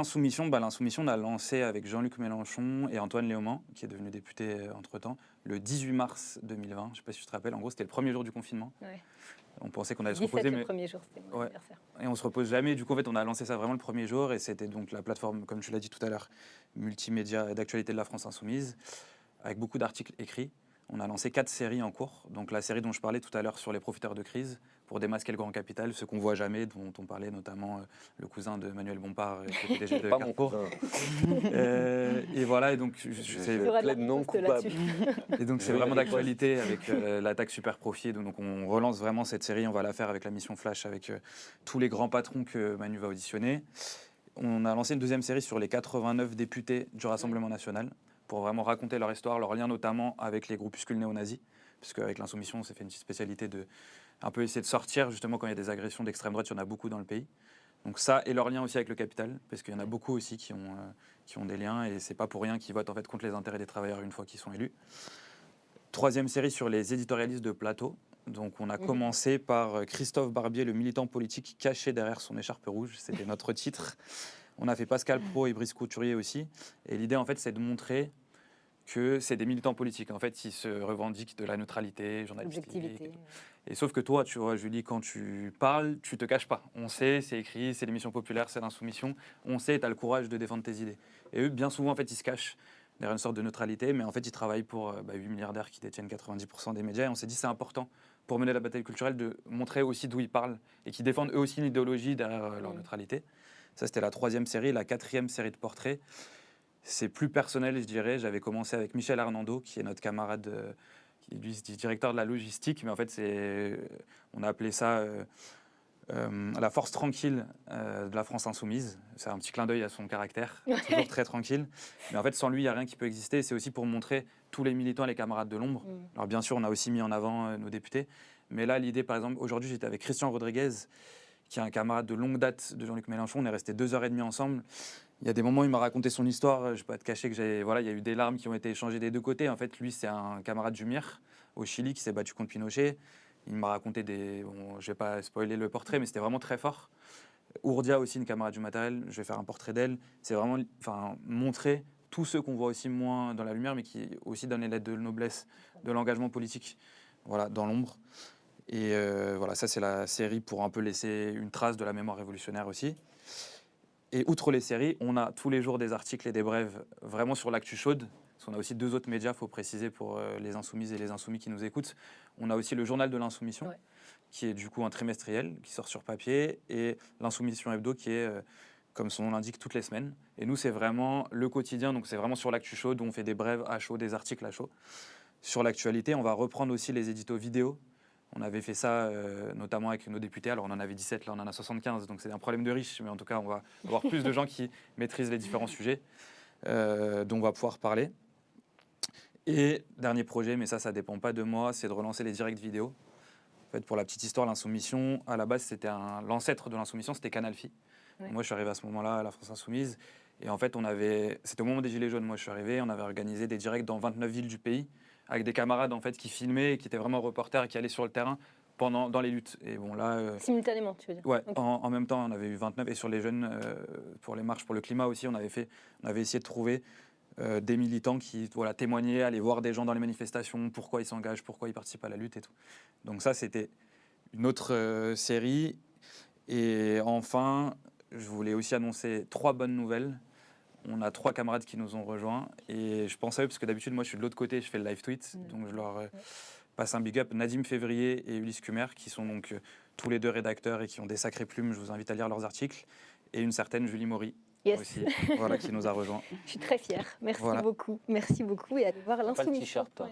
L'insoumission, on a lancé avec Jean-Luc Mélenchon et Antoine Léaumont, qui est devenu député entre-temps, le 18 mars 2020. Je ne sais pas si tu te rappelles, en gros, c'était le premier jour du confinement. Ouais. On pensait qu'on allait se 17 reposer, le mais premier jour, c'était mon anniversaire. et on se repose jamais. Du coup, en fait, on a lancé ça vraiment le premier jour, et c'était donc la plateforme, comme tu l'as dit tout à l'heure, multimédia et d'actualité de la France Insoumise, avec beaucoup d'articles écrits. On a lancé 4 séries en cours. Donc la série dont je parlais tout à l'heure sur les profiteurs de crise, pour démasquer le grand capital, ceux qu'on voit jamais, dont on parlait notamment le cousin de Manuel Bompard, qui est PDG de Pas mon Carrefour. cousin. Et voilà, et donc Je Il y aura de la plaide non riposte coupable. et donc c'est Oui, vraiment la riposte. d'actualité avec l'attaque super profit. Donc on relance vraiment cette série. On va la faire avec la mission Flash, avec tous les grands patrons que Manu va auditionner. On a lancé une deuxième série sur les 89 députés du Rassemblement national, pour vraiment raconter leur histoire, leur lien notamment avec les groupuscules néo-nazis, puisque avec l'Insoumission, on s'est fait une petite spécialité de un peu essayer de sortir, justement, quand il y a des agressions d'extrême droite, il y en a beaucoup dans le pays. Donc ça, et leur lien aussi avec le capital, parce qu'il y en a beaucoup aussi qui ont des liens, et c'est pas pour rien qu'ils votent en fait contre les intérêts des travailleurs une fois qu'ils sont élus. Troisième série sur les éditorialistes de plateau. Donc on a commencé par Christophe Barbier, le militant politique caché derrière son écharpe rouge. C'était notre titre. On a fait Pascal Praud et Brice Couturier aussi. Et l'idée, en fait, c'est de montrer que c'est des militants politiques. En fait, ils se revendiquent de la neutralité journalistique. Objectivité. Et sauf que toi, tu vois, Julie, quand tu parles, tu te caches pas. On sait, c'est écrit, c'est l'émission populaire, c'est l'insoumission. On sait, tu as le courage de défendre tes idées. Et eux, bien souvent, en fait, ils se cachent derrière une sorte de neutralité, mais en fait, ils travaillent pour 8 milliardaires qui détiennent 90% des médias. Et on s'est dit, c'est important, pour mener la bataille culturelle, de montrer aussi d'où ils parlent et qu'ils défendent eux aussi une idéologie derrière leur neutralité. Ça, c'était la troisième série. La quatrième série de portraits, c'est plus personnel, je dirais. J'avais commencé avec Michel Arnando, qui est notre camarade, qui lui se dit directeur de la logistique, mais en fait, on a appelé ça la force tranquille de la France insoumise. C'est un petit clin d'œil à son caractère, toujours très tranquille. Mais en fait, sans lui, il n'y a rien qui peut exister. C'est aussi pour montrer tous les militants et les camarades de l'ombre. Alors bien sûr, on a aussi mis en avant nos députés. Mais là, l'idée, par exemple, aujourd'hui, j'étais avec Christian Rodriguez, qui est un camarade de longue date de Jean-Luc Mélenchon. On est restés 2h30 ensemble. Il y a des moments où il m'a raconté son histoire. Je ne vais pas te cacher que il y a eu des larmes qui ont été échangées des deux côtés. En fait, lui, c'est un camarade du MIR au Chili qui s'est battu contre Pinochet. Il m'a raconté je ne vais pas spoiler le portrait, mais c'était vraiment très fort. Ourdia aussi, une camarade du matériel. Je vais faire un portrait d'elle. C'est vraiment montrer tous ceux qu'on voit aussi moins dans la lumière, mais qui aussi donnent les lettres de noblesse, de l'engagement politique, voilà, dans l'ombre. Et voilà, ça c'est la série pour un peu laisser une trace de la mémoire révolutionnaire aussi. Et outre les séries, on a tous les jours des articles et des brèves vraiment sur l'actu chaude. Parce qu'on a aussi 2 autres médias, il faut préciser pour les insoumises et les insoumis qui nous écoutent. On a aussi le journal de l'insoumission, qui est du coup un trimestriel, qui sort sur papier, et l'insoumission hebdo, qui est, comme son nom l'indique, toutes les semaines. Et nous, c'est vraiment le quotidien, donc c'est vraiment sur l'actu chaude, où on fait des brèves à chaud, des articles à chaud. Sur l'actualité, on va reprendre aussi les éditos vidéo. On avait fait ça notamment avec nos députés. Alors on en avait 17, là on en a 75, donc c'est un problème de riches, mais en tout cas on va avoir plus de gens qui maîtrisent les différents sujets dont on va pouvoir parler. Et dernier projet, mais ça dépend pas de moi, c'est de relancer les directs vidéo. En fait, pour la petite histoire, l'insoumission, à la base c'était l'ancêtre de l'insoumission, c'était Canal Phi. Moi je suis arrivé à ce moment-là à la France Insoumise, et en fait c'était au moment des Gilets jaunes, moi je suis arrivé, on avait organisé des directs dans 29 villes du pays, avec des camarades en fait qui filmaient, qui étaient vraiment reporters et qui allaient sur le terrain dans les luttes. Et bon là, Simultanément, tu veux dire? ouais, Okay. en même temps, on avait eu 29, et sur les jeunes, pour les marches pour le climat aussi, on avait essayé de trouver des militants qui témoignaient, allaient voir des gens dans les manifestations, pourquoi ils s'engagent, pourquoi ils participent à la lutte et tout. Donc ça, c'était une autre série. Et enfin, je voulais aussi annoncer 3 bonnes nouvelles. On a 3 camarades qui nous ont rejoints, et je pense à eux parce que d'habitude moi je suis de l'autre côté, je fais le live tweet, donc je leur passe un big up. Nadim Février et Ulysse Kumer, qui sont donc tous les 2 rédacteurs et qui ont des sacrées plumes, je vous invite à lire leurs articles, et une certaine Julie Maury aussi, voilà, qui nous a rejoints. Je suis très fière, merci beaucoup, et allez voir Pas le l'insoumission.fr.